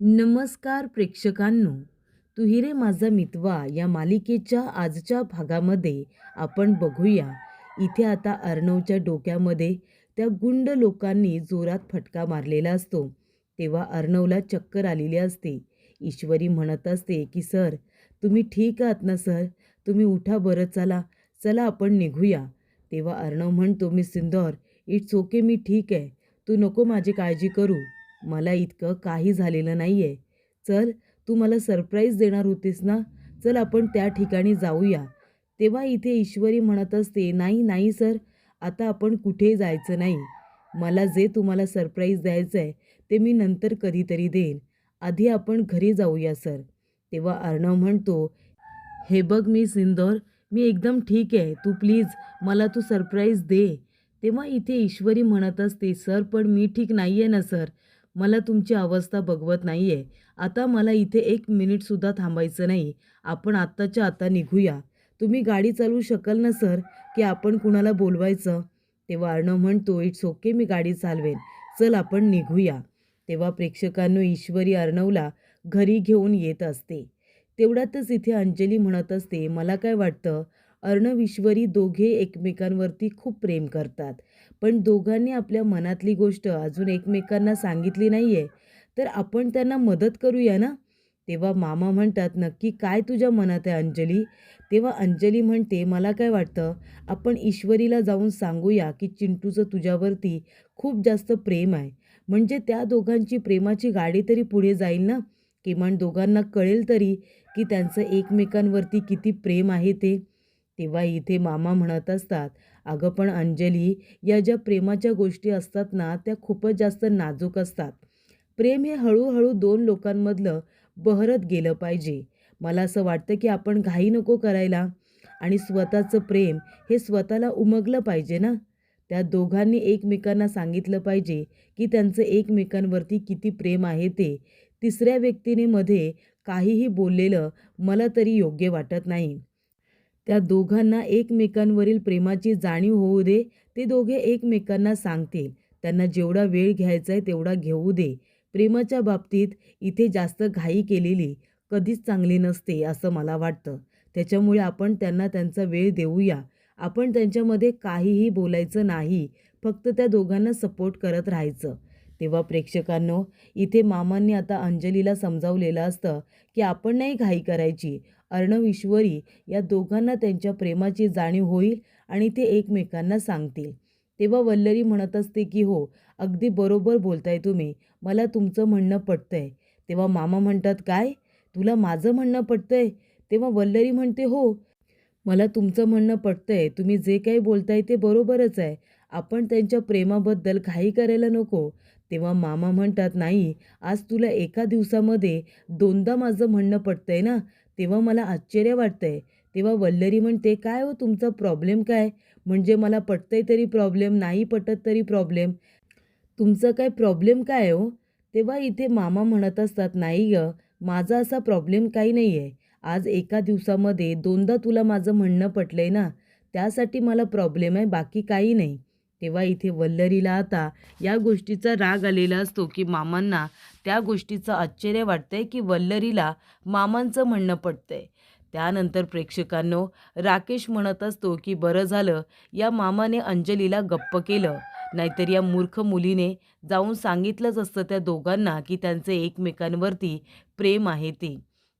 नमस्कार प्रेक्षकांनो, तू रे माझा मितवा या मालिकेच्या आजच्या भागामध्ये आपण बघूया. इथे आता अर्णवच्या डोक्यामध्ये त्या गुंड लोकांनी जोरात फटका मारलेला असतो. तेव्हा अर्णवला चक्कर आलेली असते. ईश्वरी म्हणत असते की सर, तुम्ही ठीक आहात ना सर? तुम्ही उठा बरं, चला चला आपण निघूया. तेव्हा अर्णव म्हणतो, मी सिंदोर, इट्स ओके, मी ठीक आहे. तू नको माझी काळजी करू. मला इतकं काही झालेलं नाही आहे. चल, तू मला सरप्राईज देणार होतीस ना, चल आपण त्या ठिकाणी जाऊया. तेव्हा इथे ईश्वरी म्हणत असते, नाही नाही सर, आता आपण कुठेही जायचं नाही. मला जे तुम्हाला सरप्राईज द्यायचं आहे ते मी नंतर कधीतरी देईन. आधी आपण घरी जाऊया सर. तेव्हा अर्णव म्हणतो, हे बघ मी सिंदोर, मी एकदम ठीक आहे. तू प्लीज मला तू सरप्राईज दे. तेव्हा इथे ईश्वरी म्हणत असते, सर पण मी ठीक नाही आहे ना सर. मला तुमची अवस्था बघवत नाही आहे. आता मला इथे 1 मिनिटसुद्धा थांबायचं नाही. आपण आत्ताच्या आता निघूया. तुम्ही गाडी चालवू शकाल ना सर, की आपण कुणाला बोलवायचं? तेव्हा अर्णव म्हणतो, इट्स ओके, मी गाडी चालवेन. चल आपण निघूया. तेव्हा प्रेक्षकांनो, ईश्वरी अर्णवला घरी घेऊन येत असते. तेवढ्यातच इथे अंजली म्हणत असते, मला काय वाटतं, अर्णव ईश्वरी दोघे एकमेकांवरती खूप प्रेम करतात. पण दोघांनी आपल्या मनातली गोष्ट अजून एकमेकांना सांगितली नाही आहे. तर आपण त्यांना मदत करूया ना. तेव्हा मामा म्हणतात, नक्की काय तुझ्या मनात आहे अंजली? तेव्हा अंजली म्हणते, मला काय वाटतं, आपण ईश्वरीला जाऊन सांगूया की चिंटूचं तुझ्यावरती खूप जास्त प्रेम आहे. म्हणजे त्या दोघांची प्रेमाची गाडी तरी पुढे जाईल ना. किमान दोघांना कळेल तरी की त्यांचं एकमेकांवरती किती प्रेम आहे ते. तेव्हा इथे मामा म्हणत असतात, अगं पण अंजली, या ज्या प्रेमाच्या गोष्टी असतात ना, त्या खूपच जास्त नाजूक असतात. प्रेम हे हळूहळू 2 लोकांमधलं बहरत गेलं पाहिजे. मला असं वाटतं की आपण घाई नको करायला आणि स्वतःचं प्रेम हे स्वतःला उमगलं पाहिजे ना. त्या दोघांनी एकमेकांना सांगितलं पाहिजे की त्यांचं एकमेकांवरती किती प्रेम आहे ते. तिसऱ्या व्यक्तीने मध्ये काहीही बोललेलं मला तरी योग्य वाटत नाही. त्या दोघांना एकमेकांवरील प्रेमाची जाणीव होऊ दे. ते दोघे एकमेकांना सांगतील. त्यांना जेवढा वेळ घ्यायचा आहे तेवढा घेऊ दे. प्रेमाच्या बाबतीत इथे जास्त घाई केलेली कधीच चांगली नसते असं मला वाटतं. त्याच्यामुळे आपण त्यांना त्यांचा वेळ देऊया. आपण त्यांच्यामध्ये काहीही बोलायचं नाही. फक्त त्या दोघांना सपोर्ट करत राहायचं. तेव्हा प्रेक्षकांनो, इथे मामांनी आता अंजलीला समजावलेलं असतं की आपण नाही घाई करायची. अर्णव ईश्वरी या दोघांना त्यांच्या प्रेमाची जाणीव होईल आणि ते एकमेकांना सांगतील. तेव्हा वल्लरी म्हणत असते की हो, अगदी बरोबर बोलताय तुम्ही, मला तुमचं म्हणणं पटतंय. तेव्हा मामा म्हणतात, काय, तुला माझं म्हणणं पटतंय? तेव्हा वल्लरी म्हणते, हो, मला तुमचं म्हणणं पटतंय. तुम्ही जे काही बोलताय ते बरोबरच आहे. आपण त्यांच्या प्रेमाबद्दल घाई करायला नको. तेव्हा मामा म्हणतात, नाही, आज तुला एका दिवसामध्ये 2दा माझं म्हणणं पटतंय ना. तेव्हा मला आश्चर्य वाटतंय. तेव्हा वल्लरी म्हणते, काय हो तुमचा प्रॉब्लेम काय? म्हणजे मला पटतंय तरी प्रॉब्लेम, नाही पटत तरी प्रॉब्लेम. तुमचा काय प्रॉब्लेम काय आहे हो? तेव्हा इथे मामा म्हणत असतात, नाही गं, माझा असा प्रॉब्लेम काही नाही आहे. आज एका दिवसामध्ये 2दा तुला माझं म्हणणं पटलंय ना, त्यासाठी मला प्रॉब्लेम आहे, बाकी काही नाही. तेव्हा इथे वल्लरीला आता या गोष्टीचा राग आलेला असतो की मामांना त्या गोष्टीचं आश्चर्य वाटतंय की वल्लरीला मामांचं म्हणणं पटतंय. त्यानंतर प्रेक्षकांनो, राकेश म्हणत असतो की बरं झालं या मामाने अंजलीला गप्प केलं. नाहीतर या मूर्ख मुलीने जाऊन सांगितलंच असतं त्या दोघांना की त्यांचं एकमेकांवरती प्रेम आहे ते.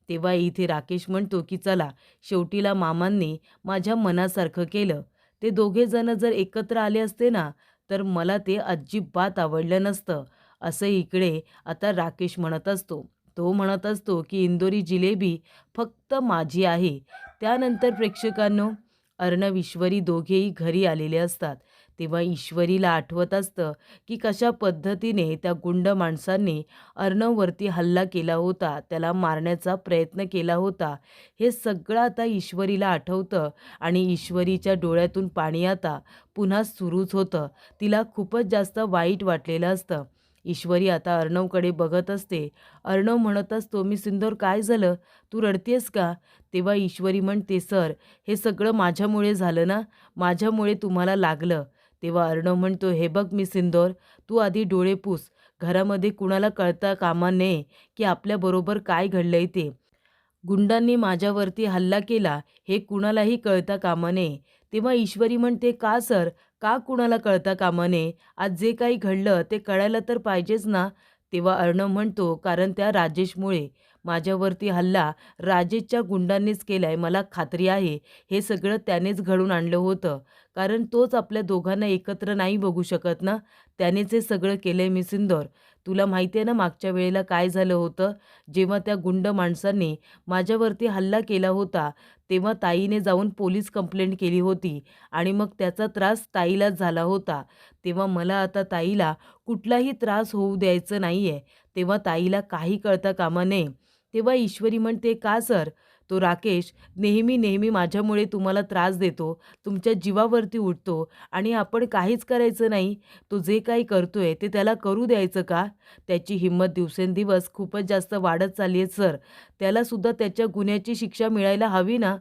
तेव्हा इथे राकेश म्हणतो की चला, शेवटीला मामांनी माझ्या मनासारखं केलं. ते दोघे जण जर एकत्र आले असते ना, तर मला ते अजिबात आवडलं नसतं, असं इकडे आता राकेश म्हणत असतो. तो म्हणत असतो की इंदोरी जिलेबी फक्त माझी आहे. त्यानंतर प्रेक्षकांनो, अर्णव ईश्वरी दोघेही घरी आलेले असतात. तेव्हा ईश्वरीला आठवत असतं की कशा पद्धतीने त्या गुंड माणसांनी अर्णववरती हल्ला केला होता, त्याला मारण्याचा प्रयत्न केला होता. हे सगळं आता ईश्वरीला आठवतं आणि ईश्वरीच्या डोळ्यातून पाणी आता पुन्हा सुरूच होतं. तिला खूपच जास्त वाईट वाटलेलं असतं. ईश्वरी आता अर्णवकडे बघत असते. अर्णव म्हणत असतो, मी सिंदूर, काय झालं, तू रडतेस का? तेव्हा ईश्वरी म्हणते, सर, हे सगळं माझ्यामुळे झालं ना, माझ्यामुळे तुम्हाला लागलं. तेव्हा अर्णव म्हणतो, हे बघ मी सिंदूर, तू आधी डोळे पुस, घरामध्ये कुणाला कळता कामा नये की आपल्याबरोबर काय घडलंय ते. गुंडांनी माझ्यावरती हल्ला केला हे कुणालाही कळता कामा नये. तेव्हा ईश्वरी म्हणते, "का सर? का कुणाला कळता कामा नये? आज जे काही घडलं ते कळायला तर पाहिजेच ना?" तेव्हा अर्णव म्हणतो, "कारण त्या राजेशमुळे माझ्यावरती हल्ला राजेशच्या गुंडांनीच केलाय. मला खात्री आहे हे सगळं त्यानेच घडवून आणलं होतं. कारण तोच आपल्या दोघांना एकत्र नाही बघू शकत ना. त्यानेच हे सगळं केलंय मिसिंदोर. तुला माहिती आहे ना मागच्या वेळेला काय झालं होतं? जेव्हा त्या गुंड माणसांनी माझ्यावरती हल्ला केला होता, तेव्हा ताईने जाऊन पोलीस कंप्लेंट केली होती आणि मग त्याचा त्रास ताईलाच झाला होता. तेव्हा मला आता ताईला कुठलाही त्रास होऊ द्यायचं नाहीये. तेव्हा ताईला काही कळता कामा नये." तेव्हा ईश्वरी म्हणते, "का सर? तो राकेश नेहमी माझ्यामुळे तुम्हाला त्रास देतो, तुमच्या जीवावरती उठतो आणि आपण काहीच करायचं नाही. तो जे काही करतोय ते त्याला करू द्यायचं का? त्याची हिंमत दिवसेंदिवस खूपच जास्त वाढत चालली आहे सर. त्यालासुद्धा त्याच्या गुन्ह्याची शिक्षा मिळायला हवी ना."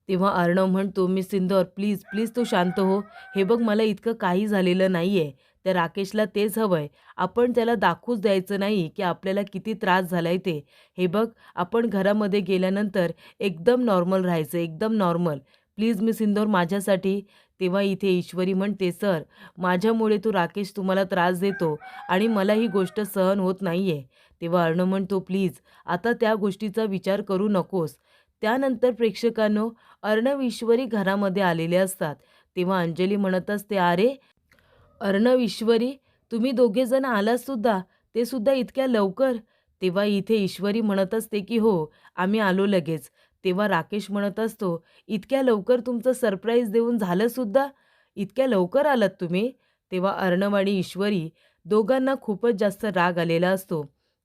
तेव्हा अर्णव म्हणतो, "मिस सिंदूर प्लीज, प्लीज तू शांत हो. हे बघ मला इतकं काही झालेलं नाहीये. त्या राकेशला तेच हवंय. आपण त्याला दाखवूच द्यायचं नाही की आपल्याला किती त्रास झालाय ते. हे बघ आपण घरामध्ये गेल्यानंतर एकदम नॉर्मल राहायचं, एकदम नॉर्मल. प्लीज मिस सिंदूर माझ्यासाठी." तेव्हा इथे ईश्वरी म्हणते, "सर माझ्यामुळे तो राकेश तुम्हाला त्रास देतो आणि मला ही गोष्ट सहन होत नाहीये." तेव्हा अर्णव म्हणतो, "प्लीज आता त्या गोष्टीचा विचार करू नकोस." त्यानंतर प्रेक्षकांनो अर्णव ईश्वरी घरामध्ये आलेले असतात. तेव्हा अंजली म्हणत असते, "अरे अर्णव, ईश्वरी तुम्ही दोघे जण आलात सुद्धा, ते सुद्धा इतक्या लवकर?" तेव्हा इथे ईश्वरी म्हणत असते, की "हो, आम्ही आलो लगेच." तेव्हा राकेश म्हणत असतो, "इतक्या लवकर तुमचं सरप्राईज देऊन झालं सुद्धा? इतक्या लवकर आलात तुम्ही?" तेव्हा अर्णव आणि ईश्वरी दोघांना खूपच जास्त राग आलेला असतो.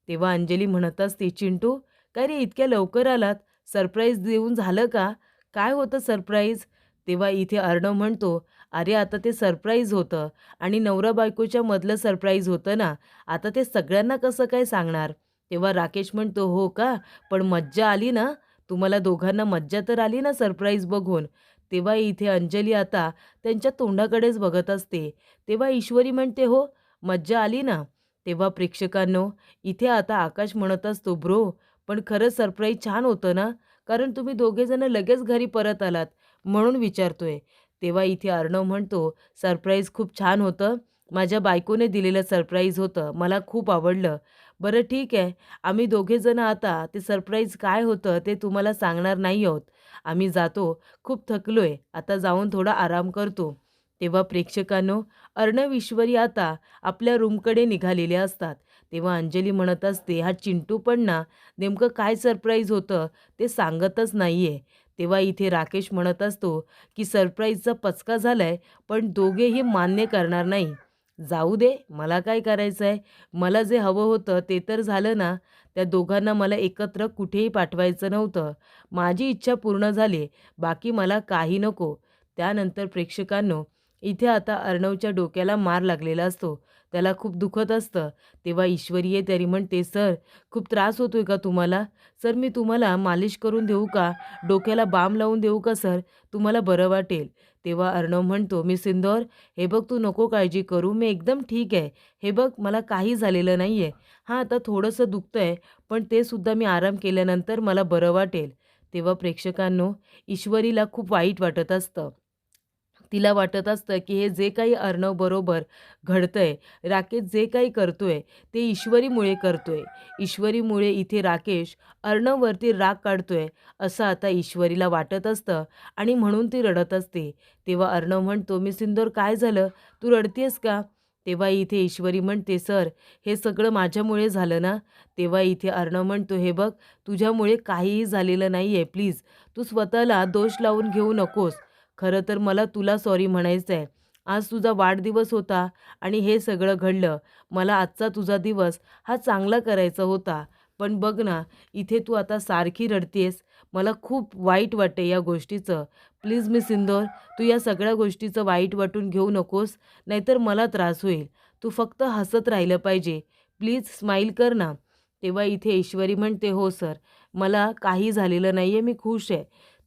तेव्हा अंजली म्हणत असते, "चिंटू, काय रे इतक्या लवकर आलात? सरप्राईज देऊन झालं का? काय होतं सरप्राईज?" तेव्हा इथे अर्णव म्हणतो, "अरे आता ते सरप्राईज होतं आणि नवरा-बायकोच्या मधलं सरप्राईज होतं ना. आता ते सगळ्यांना कसं काय सांगणार?" तेव्हा राकेश म्हणतो, "हो का? पण मज्जा आली ना? तुम्हाला दोघांना मज्जा तर आली ना सरप्राईज बघून?" तेव्हा इथे अंजली आता त्यांच्या तोंडाकडेच बघत असते. तेव्हा ईश्वरी म्हणते, "हो, मज्जा आली ना." तेव्हा प्रेक्षकांनो, इथे आता आकाश म्हणत असतो, "ब्रो, पण खरंच सरप्राईज छान होतं ना? कारण तुम्ही दोघेजण लगेच घरी परत आलात म्हणून विचारतोय." तेव्हा इथे अर्णव म्हणतो, "सरप्राईज खूप छान होतं. माझ्या बायकोने दिलेलं सरप्राईज होतं. मला खूप आवडलं. बरं ठीक आहे, आम्ही दोघेजण आता ते सरप्राईज काय होतं ते तुम्हाला सांगणार नाही आहोत. आम्ही जातो. खूप थकलोय. आता जाऊन थोडा आराम करतो." तेव्हा प्रेक्षकांनो, अर्णव ईश्वरी आता आपल्या रूमकडे निघालेले असतात. तेव्हा अंजली म्हणत असते, "हा चिंटू पण ना, नेमकं काय सरप्राईज होतं ते सांगतच नाहीये." तेव्हा इथे राकेश म्हणत असतो, की सरप्राईजचा पचका झालाय, पण दोघेही मान्य करणार नाही. "जाऊ दे, मला काय करायचं आहे? मला जे हवं होतं ते तर झालं ना. त्या दोघांना मला एकत्र कुठेही पाठवायचं नव्हतं. माझी इच्छा पूर्ण झाली. बाकी मला काही नको." त्यानंतर प्रेक्षकांनो, इथे आता अर्णवच्या डोक्याला मार लागलेला असतो. त्याला खूप दुखत असतं. तेव्हा ईश्वरी आहे तरी म्हणते, "सर, खूप त्रास होतोय का तुम्हाला? सर मी तुम्हाला मालिश करून देऊ का? डोक्याला बाम लावून देऊ का सर? तुम्हाला बरं वाटेल." तेव्हा अर्णव म्हणतो, "मी सिंदूर, हे बघ तू नको काळजी करू. मी एकदम ठीक आहे. हे बघ मला काही झालेलं नाहीये. हां, आता थोडंसं दुखतंय, पण ते सुद्धा मी आराम केल्यानंतर मला बरं वाटेल." तेव्हा प्रेक्षकांनो, ईश्वरीला खूप वाईट वाटत असतं. तिला वाटत असतं, की हे जे काही अर्णवबरोबर घडतंय, राकेश जे काही करतोय, ते ईश्वरीमुळे करतोय. ईश्वरीमुळे इथे राकेश अर्णववरती राग काढतोय, असं आता ईश्वरीला वाटत असतं आणि म्हणून ती रडत असते. तेव्हा अर्णव म्हणतो, "मी सिंदूर काय झालं? तू रडतेस का?" तेव्हा इथे ईश्वरी म्हणते, "सर, हे सगळं माझ्यामुळे झालं ना?" तेव्हा इथे अर्णव म्हणतो, "हे बघ, तुझ्यामुळे काहीही झालेलं नाहीये. प्लीज तू स्वतःला दोष लावून घेऊ नकोस. खरं तर मला तुला सॉरी म्हणायचं आहे. आज तुझा वाढदिवस होता आणि हे सगळं घडलं. मला आजचा तुझा दिवस हा चांगला करायचा होता. पण बघ ना, इथे तू आता सारखी रडतीयेस. मला खूप वाईट वाटते या गोष्टीचं. प्लीज मी सिंदूर, तू या सगळ्या गोष्टीचं वाईट वाटून घेऊ नकोस, नाहीतर मला त्रास होईल. तू फक्त हसत राहिलं पाहिजे. प्लीज स्माईल कर ना." तेव्हा इथे ईश्वरी म्हणते, "हो सर, मला काही झालेलं नाही आहे. मी खुश आहे."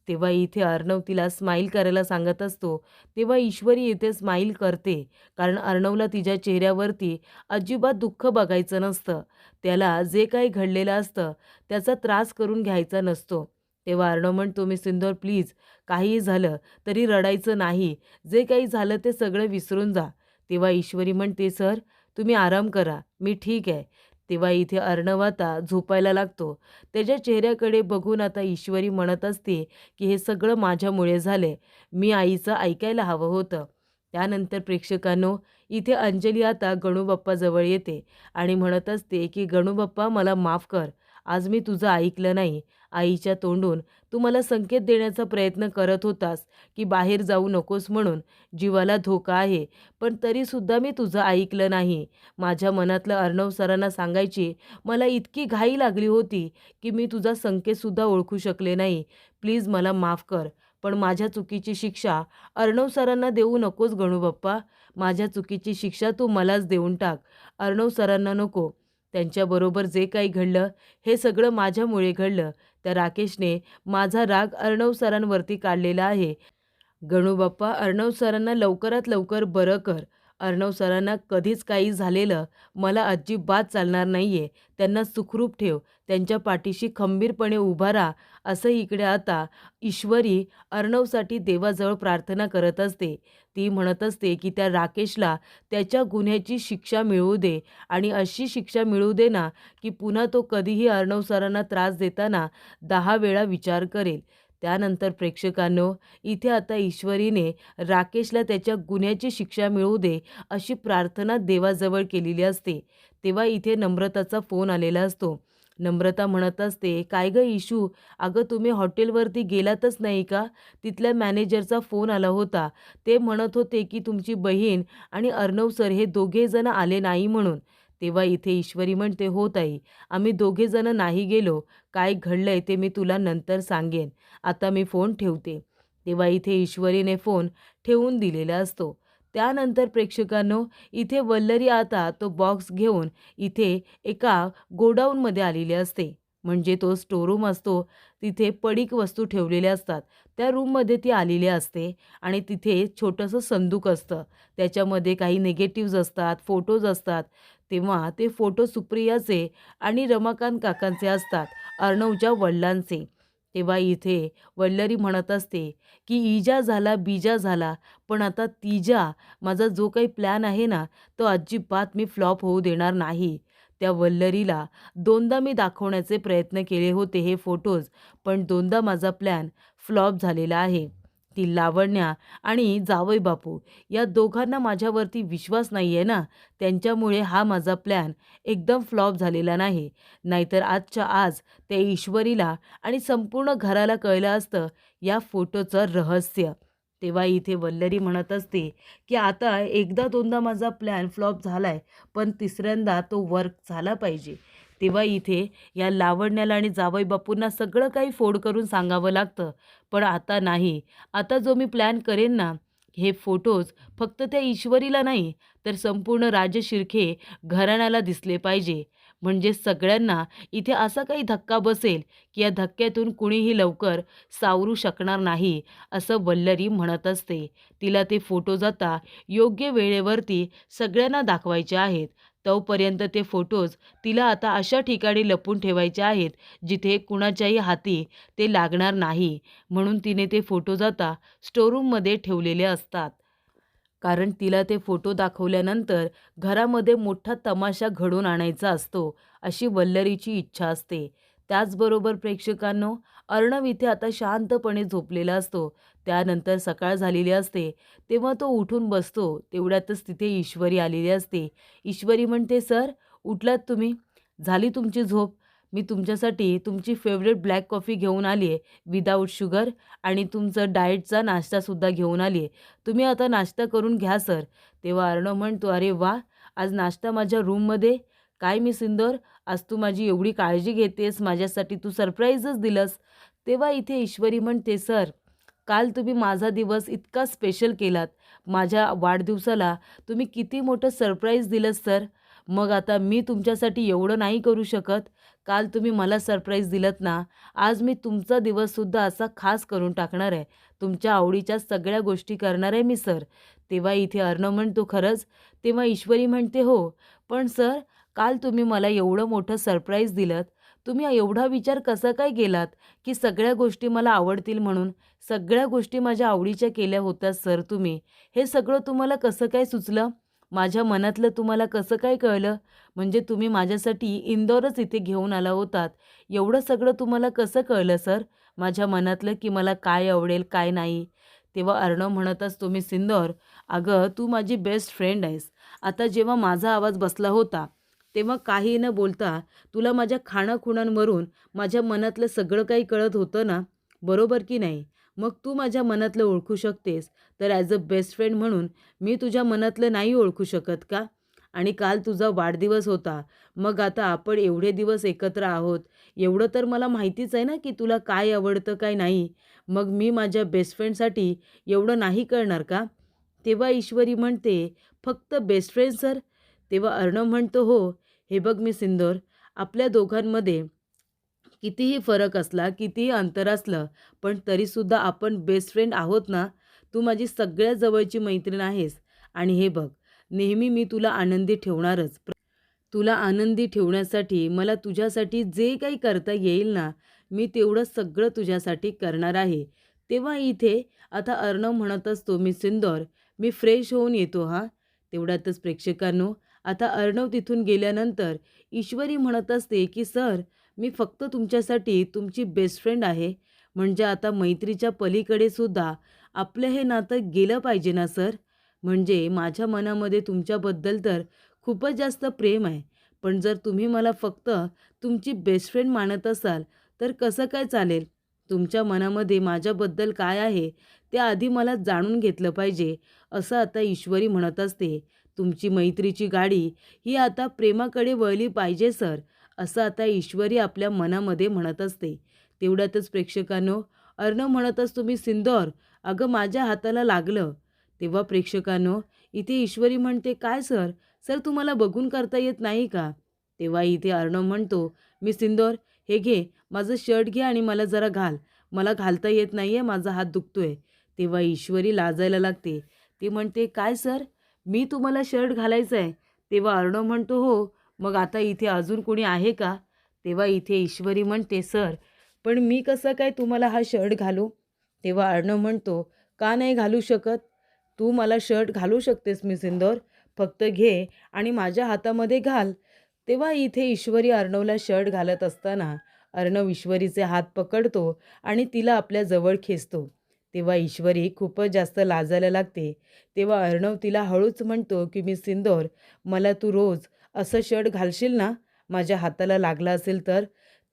तेव्हा इथे अर्णव तिला स्माईल करायला सांगत असतो. तेव्हा ईश्वरी इथे स्माईल करते, कारण अर्णवला तिच्या चेहऱ्यावरती अजिबात दुःख बघायचं नसतं. त्याला जे काही घडलेलं असतं त्याचा त्रास करून घ्यायचा नसतो. तेव्हा अर्णव म्हणतो, मी सिंदूर प्लीज, काहीही झालं तरी रडायचं नाही. जे काही झालं ते सगळं विसरून जा. तेव्हा ईश्वरी म्हणते, सर तुम्ही आराम करा, मी ठीक आहे. तेव्हा इथे अर्णव आता झोपायला लागतो. त्याच्या चेहऱ्याकडे बघून आता ईश्वरी म्हणत असते की हे सगळं माझ्यामुळे झाले. मी आईचं ऐकायला हवं होतं. त्यानंतर प्रेक्षकांनो, इथे अंजली आता गणूबाप्पाजवळ येते आणि म्हणत असते की गणूबाप्पा मला माफ कर. आज मी तुझं ऐकलं नाही. आईच्या तोंडून तू मला संकेत देण्याचा प्रयत्न करत होतास की बाहेर जाऊ नकोस म्हणून, जीवाला धोका आहे. पण तरीसुद्धा मी तुझं ऐकलं नाही. माझ्या मनातलं अर्णव सरांना सांगायची मला इतकी घाई लागली होती की मी तुझा संकेतसुद्धा ओळखू शकले नाही. प्लीज मला माफ कर. पण माझ्या चुकीची शिक्षा अर्णव सरांना देऊ नकोस गणूबाप्पा. माझ्या चुकीची शिक्षा तू मलाच देऊन टाक. अर्णव सरांना नको. त्यांच्याबरोबर जे काही घडलं हे सगळं माझ्यामुळे घडलं. त्या राकेशने माझा राग अर्णव सरांवरती काढलेला आहे. गणूबाप्पा, अर्णव सरांना लवकरात लवकर बरं कर. अर्णव सरांना कधीच काही झालेलं मला अजिबात चालणार नाही आहे. त्यांना सुखरूप ठेव. त्यांच्या पाठीशी खंबीरपणे उभा राहा. असं इकडे आता ईश्वरी अर्णवसाठी देवाजवळ प्रार्थना करत असते. ती म्हणत असते की त्या राकेशला त्याच्या गुन्ह्याची शिक्षा मिळवू दे आणि अशी शिक्षा मिळवू दे ना की पुन्हा तो कधीही अर्णव सरांना त्रास देताना 10 वेळा विचार करेल. त्यानंतर प्रेक्षकांनो, इथे आता ईश्वरीने राकेशला त्याच्या गुन्ह्याची शिक्षा मिळवू दे अशी प्रार्थना देवाजवळ केलेली असते. तेव्हा इथे नम्रताचा फोन आलेला असतो. नम्रता म्हणत असते, काय गं इशू, अगं तुम्ही हॉटेलवरती गेलातच नाही का? तिथल्या मॅनेजरचा फोन आला होता. ते म्हणत होते की तुमची बहीण आणि अर्णव सर हे दोघेजण आले नाही म्हणून. तेव्हा इथे ईश्वरी म्हणते, हो ताई, आम्ही दोघेजण नाही गेलो. काय घडलंय ते मी तुला नंतर सांगेन. आता मी फोन ठेवते. तेव्हा इथे ईश्वरीने फोन ठेवून दिलेला असतो. त्यानंतर प्रेक्षकांनो, इथे वल्लरी आता तो बॉक्स घेऊन इथे एका गोडाऊनमध्ये आलेली असते. म्हणजे तो स्टोरूम असतो, तिथे पडीक वस्तू ठेवलेल्या असतात. त्या रूममध्ये ती आलेली असते आणि तिथे छोटंसं संदूक असतं. त्याच्यामध्ये काही निगेटिव्ज असतात, फोटोज असतात. तेव्हा ते फोटो सुप्रियाचे आणि रमाकांत काकांचे असतात, अर्णवच्या वडिलांचे. तेव्हा इथे वल्लरी म्हणत असते की इजा झाला बिजा झाला, पण आता तिजा, माझा जो काही प्लॅन आहे ना तो अजिबात मी फ्लॉप होऊ देणार नाही. त्या वल्लरीला दोनदा मी दाखवण्याचे प्रयत्न केले होते हे फोटोज, पण दोनदा माझा प्लॅन फ्लॉप झालेला आहे. ती लावण्या आणि जावई बापू या दोघांना माझ्यावरती विश्वास नाही आहे ना, त्यांच्यामुळे हा माझा प्लॅन एकदम फ्लॉप झालेला नाही. नाहीतर आजच्या आज त्या ईश्वरीला आणि संपूर्ण घराला कळलं असतं या फोटोचं रहस्य. तेव्हा इथे वल्लरी म्हणत असते की आता एकदा दोनदा माझा प्लॅन फ्लॉप झालाय, पण तिसऱ्यांदा तो वर्क झाला पाहिजे. तेव्हा इथे या लावण्याला आणि जावई बापूंना सगळं काही फोड करून सांगावं लागतं. पण आता नाही. आता जो मी प्लॅन करेन ना, हे फोटोज फक्त त्या ईश्वरीला नाही तर संपूर्ण राजशिर्के घराण्याला दिसले पाहिजे. म्हणजे सगळ्यांना इथे असा काही धक्का बसेल की या धक्क्यातून कुणीही लवकर सावरू शकणार नाही, असं वल्लरी म्हणत असते. तिला ते फोटोज आता योग्य वेळेवरती सगळ्यांना दाखवायचे आहेत. तोपर्यंत ते फोटोज तिला आता अशा ठिकाणी लपवून ठेवायचे आहेत जिथे कुणाच्याही हाती ते लागणार नाही. म्हणून तिने ते फोटोज आता स्टोरूममध्ये ठेवलेले असतात. कारण तिला ते फोटो दाखवल्यानंतर घरामध्ये मोठा तमाशा घडवून आणायचा असतो, अशी वल्लरीची इच्छा असते. त्याचबरोबर प्रेक्षकांनो, अर्णव इथे आता शांतपणे झोपलेला असतो. त्यानंतर सकाळ झालेली असते. तेव्हा तो उठून बसतो. तेवढ्यातच तिथे ईश्वरी आलेली असते. ईश्वरी म्हणते, सर उठलात तुम्ही? झाली तुमची झोप? मी तुमच्यासाठी तुमची फेवरेट ब्लॅक कॉफी घेऊन आली आहे, विदाऊट शुगर, आणि तुमचं डाएटचा नाश्तासुद्धा घेऊन आली आहे. तुम्ही आता नाश्ता करून घ्या सर. तेव्हा अर्णव म्हणतो, अरे वा, आज नाश्ता माझ्या रूममध्ये? काय मी सिंदूर, आज तू माझी एवढी काळजी घेतेस, माझ्यासाठी तू सरप्राईजच दिलंस. तेव्हा इथे ईश्वरी म्हणते, सर काल तुम्ही माझा दिवस इतका स्पेशल केलात. माझ्या वाढदिवसाला तुम्ही किती मोठं सरप्राईज दिलंत सर. मग आता मी तुमच्यासाठी एवढं नाही करू शकत? काल तुम्ही मला सरप्राईज दिलत ना, आज मी तुमचा दिवससुद्धा असा खास करून टाकणार आहे. तुमच्या आवडीच्या सगळ्या गोष्टी करणार आहे मी सर. तेव्हा इथे अर्णव म्हणतो, खरंच? तेव्हा ईश्वरी म्हणते, हो. पण सर, काल तुम्ही मला एवढं मोठं सरप्राईज दिलत. तुम्ही एवढा विचार कसा काय केलात, की सगळ्या गोष्टी मला आवडतील म्हणून? सगळ्या गोष्टी माझ्या आवडीच्या केल्या होत्या सर तुम्ही. हे सगळं तुम्हाला कसं काय सुचलं? माझ्या मनातलं तुम्हाला कसं काय कळलं? म्हणजे तुम्ही माझ्यासाठी इंदोरच इथे घेऊन आला होतात. एवढं सगळं तुम्हाला कसं कळलं सर? माझ्या मनातलं की मला काय आवडेल, काय नाही? तेव्हा अर्णव म्हणत असतो, मी सिंदोर, अगं तू माझी बेस्ट फ्रेंड आहेस. आता जेव्हा माझा आवाज बसला होता, तेव्हा काही न बोलता तुला माझ्या खाणाखुणांवरून माझ्या मनातलं सगळं काही कळत होतं ना, बरोबर की नाही? मग तू माझ्या मनातलं ओळखू शकतेस, तर ॲज अ बेस्ट फ्रेंड म्हणून मी तुझ्या मनातलं नाही ओळखू शकत का? आणि काल तुझा वाढदिवस होता. मग आता आपण एवढे दिवस एकत्र आहोत. एवढं तर मला माहितीच आहे ना, की तुला काय आवडतं, काय नाही. मग मी माझ्या बेस्ट फ्रेंडसाठी एवढं नाही करणार का? तेव्हा ईश्वरी म्हणते, फक्त बेस्ट फ्रेंड सर? तेव्हा अर्णव म्हणतो, हो. हे बघ मी सिंदूर, आपल्या दोघांमध्ये कितीही फरक असला, कितीही अंतर असलं, पण तरीसुद्धा आपण बेस्ट फ्रेंड आहोत ना. तू माझी सगळ्यात जवळची मैत्रीण आहेस. आणि हे बघ, नेहमी मी तुला आनंदी ठेवणारच. तुला आनंदी ठेवण्यासाठी मला तुझ्यासाठी जे काही करता येईल ना, मी तेवढं सगळं तुझ्यासाठी करणार आहे. तेव्हा इथे आता अर्णव म्हणत असतो, मी सिंदूर, मी फ्रेश होऊन येतो हां. तेवढ्यातच प्रेक्षकांनो, आता अर्णव तिथून गेल्यानंतर ईश्वरी म्हणत असते, की सर, मी फक्त तुमच्यासाठी तुमची बेस्ट फ्रेंड आहे. म्हणजे आता मैत्रीच्या पलीकडे सुद्धा आपलं हे नातं गेलं पाहिजे ना सर? म्हणजे माझ्या मनामध्ये तुमच्याबद्दल तर खूपच जास्त प्रेम आहे. पण जर तुम्ही मला फक्त तुमची बेस्ट फ्रेंड मानत असाल, तर कसं काय चालेल? तुमच्या मनामध्ये माझ्याबद्दल काय आहे, ते आधी मला जाणून घेतलं पाहिजे, असं आता ईश्वरी म्हणत असते. तुमची मैत्रीची गाडी ही आता प्रेमाकडे वळली पाहिजे सर, असं आता ईश्वरी आपल्या मनामध्ये म्हणत असते. तेवढ्यातच प्रेक्षकांनो, अर्णव म्हणत असतो, मी सिंदूर, अगं माझ्या हाताला लागलं. तेव्हा प्रेक्षकांनो, इथे ईश्वरी म्हणते, काय सर? सर तुम्हाला बघून करता येत नाही का? तेव्हा इथे अर्णव म्हणतो, मी सिंदूर, हे घे, माझं शर्ट घे आणि मला जरा घाल. मला घालता येत नाही आहे, माझा हात दुखतोय. तेव्हा ईश्वरी लाजायला लागते. ती म्हणते, काय सर? मी तुम्हाला शर्ट घालायचा आहे? तेव्हा अर्णव म्हणतो, हो. मग आता इथे अजून कोणी आहे का? तेव्हा इथे ईश्वरी म्हणते, सर, पण मी कसं काय तुम्हाला हा शर्ट घालू? तेव्हा अर्णव म्हणतो, का नाही घालू शकत? तू मला शर्ट घालू शकतेस मी सिंदूर. फक्त घे आणि माझ्या हातामध्ये घाल. तेव्हा इथे ईश्वरी अर्णवला शर्ट घालत असताना अर्णव ईश्वरीचे हात पकडतो आणि तिला आपल्या जवळ खेचतो. तेव्हा ईश्वरी खूपच जास्त लाजायला लागते. तेव्हा अर्णव तिला हळूच म्हणतो, की मी सिंदूर, मला तू रोज असं शर्ट घालशील ना, माझ्या हाताला लागला असेल तर?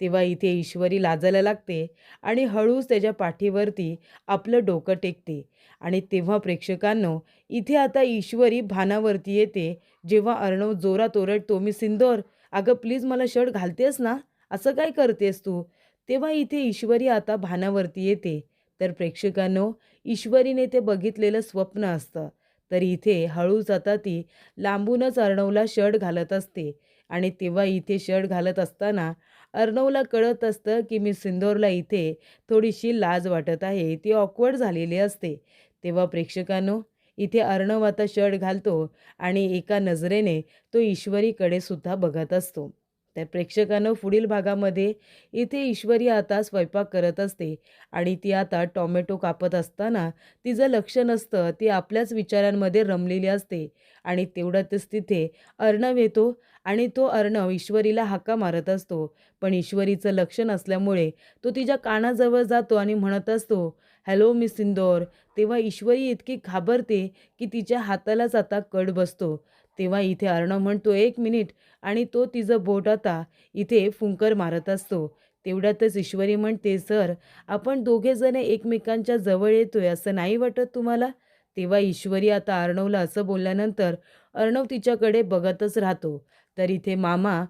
तेव्हा इथे ईश्वरी लाजायला लागते आणि हळूच त्याच्या पाठीवरती आपलं डोकं टेकते. आणि तेव्हा प्रेक्षकांनो, इथे आता ईश्वरी भानावरती येते. जेव्हा अर्णव जोरात ओरडतो, मी सिंदूर, अगं प्लीज मला शर्ट घालतेस ना, असं काय करतेस तू? तेव्हा इथे ईश्वरी आता भानावरती येते. तर प्रेक्षकांनो, ईश्वरीने ते बघितलेलं स्वप्न असतं. तर इथे हळूच आता ती लांबूनच अर्णवला शर्ट घालत असते. आणि तेव्हा इथे शर्ट घालत असताना अर्णवला कळत असतं, की मी सिंदूरला इथे थोडीशी लाज वाटत आहे, ती ऑकवर्ड झालेली असते. तेव्हा प्रेक्षकांनो, इथे अर्णव आता शर्ट घालतो आणि एका नजरेने तो ईश्वरीकडे सुद्धा बघत असतो. तर प्रेक्षकांनो, पुढील भागामध्ये इथे ईश्वरी आता स्वयंपाक करत असते आणि ती आता टोमॅटो कापत असताना तिचं लक्ष नसतं, ती आपल्याच विचारांमध्ये रमलेली असते. आणि तेवढ्यातच तिथे अर्णव येतो आणि तो अर्णव ईश्वरीला हाका मारत असतो. पण ईश्वरीचं लक्ष नसल्यामुळे तो तिच्या कानाजवळ जातो आणि म्हणत असतो, हॅलो मी सिंदूर. तेव्हा ईश्वरी इतकी घाबरते की तिच्या हातालाच आता कड बसतो. तेव्हा इथे अर्णव म्हणतो, एक मिनिट, आणि तो तिचं बोट आता इथे फुंकर मारत असतो. तेवढ्यातच ईश्वरी म्हणते, सर, आपण दोघेजण एकमेकांच्या जवळ येतोय असं नाही वाटत तुम्हाला? तेव्हा ईश्वरी आता अर्णवला असं बोलल्यानंतर अर्णव तिच्याकडे बघतच राहतो. तर इथे मामा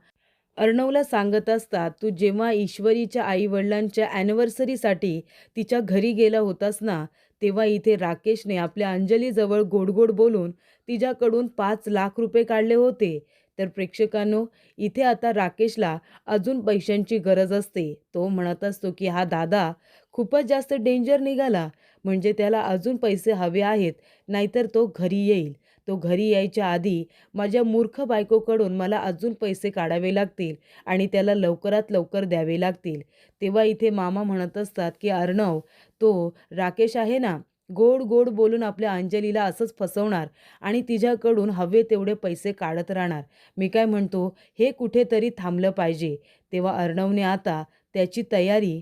अर्णवला सांगत असतात, तू जेव्हा ईश्वरीच्या आईवडिलांच्या ॲनिव्हर्सरीसाठी तिच्या घरी गेला होतास ना, तेव्हा इथे राकेशने आपल्या अंजलीजवळ गोड गोड बोलून तिच्याकडून ₹5,00,000 काढले होते. तर प्रेक्षकांनो, इथे आता राकेशला अजून पैशांची गरज असते. तो म्हणत असतो की हा दादा खूपच जास्त डेंजर निघाला, म्हणजे त्याला अजून पैसे हवे आहेत, नाहीतर तो घरी येईल. तो घरी यायच्या आधी माझ्या मूर्ख बायकोकडून मला अजून पैसे काढावे लागतील आणि त्याला लवकरात लवकर द्यावे लागतील. तेव्हा इथे मामा म्हणत असतात की अर्णव, तो राकेश आहे ना, गोड गोड बोलून आपल्या अंजलीला असंच फसवणार आणि तिच्याकडून हवे तेवढे पैसे काढत राहणार. मी काय म्हणतो, हे कुठेतरी थांबलं पाहिजे. तेव्हा अर्णवने आता त्याची तयारी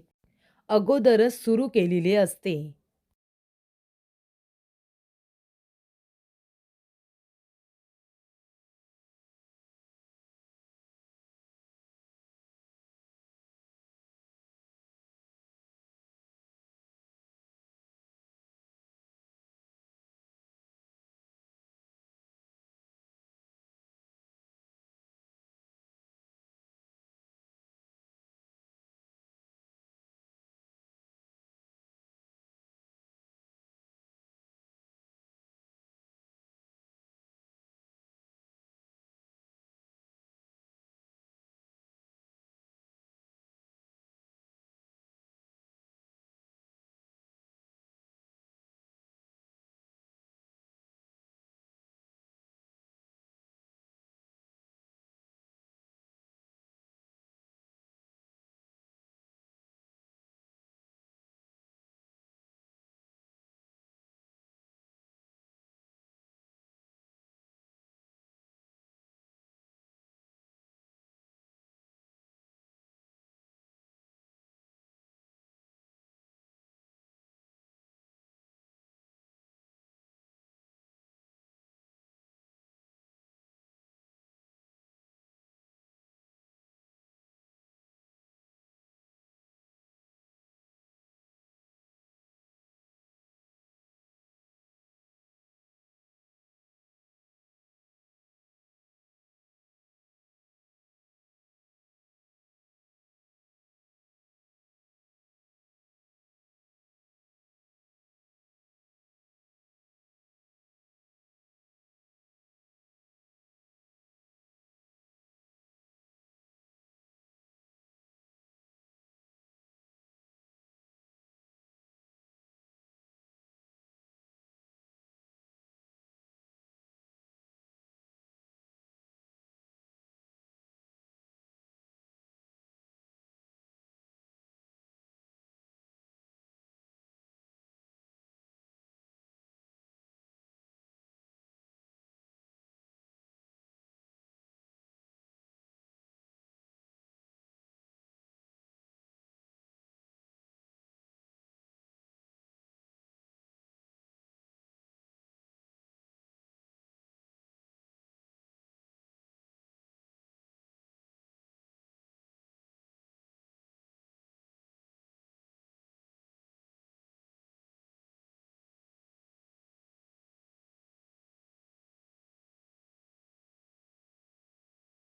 अगोदरच सुरू केलेली असते.